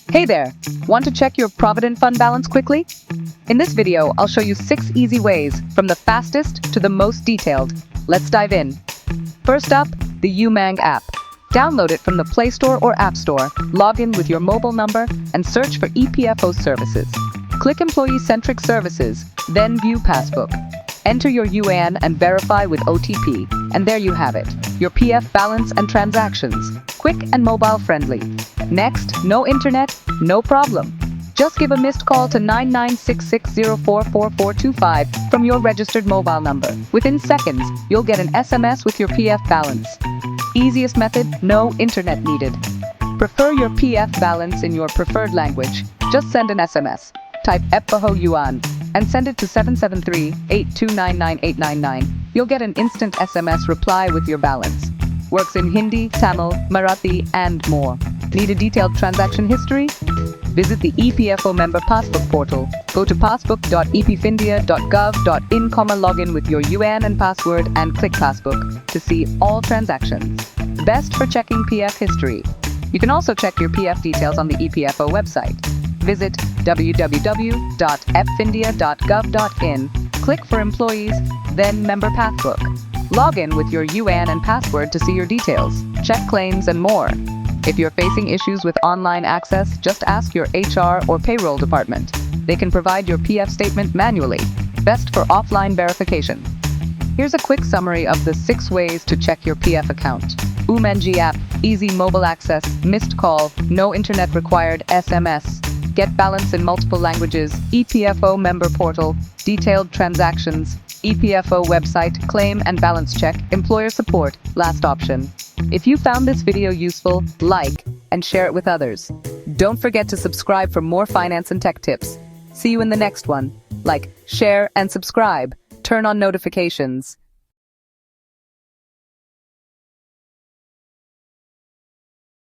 Hey there! Want to check your Provident Fund balance quickly? In this video, I'll show you 6 easy ways, from the fastest to the most detailed. Let's dive in. First up, the UMANG App. Download it from the Play Store or App Store, log in with your mobile number, and search for EPFO services. Click Employee-Centric Services, then View Passbook. Enter your UAN and verify with OTP, and there you have it, your PF balance and transactions. Quick and mobile-friendly. Next, no internet? No problem. Just give a missed call to 9966044425 from your registered mobile number. Within seconds, you'll get an SMS with your PF balance. Easiest method, no internet needed. Prefer your PF balance in your preferred language. Just send an SMS. Type EPFO Yuan and send it to 773-8299-899. You'll get an instant SMS reply with your balance. Works in Hindi, Tamil, Marathi, and more. Need a detailed transaction history? Visit the EPFO member passbook portal. Go to passbook.epfindia.gov.in, log in with your UAN and password and click Passbook to see all transactions. Best for checking PF history. You can also check your PF details on the EPFO website. Visit www.epfindia.gov.in, click for employees, then member passbook. Log in with your UAN and password to see your details, check claims, and more. If you're facing issues with online access, just ask your HR or payroll department. They can provide your PF statement manually. Best for offline verification. Here's a quick summary of the 6 ways to check your PF account. UMANG App, easy mobile access, missed call, no internet required, SMS. Get balance in multiple languages, EPFO member portal, detailed transactions, EPFO website, claim and balance check, employer support, last option. If you found this video useful, like and share it with others. Don't forget to subscribe for more finance and tech tips. See you in the next one. Like, share, and subscribe. Turn on notifications.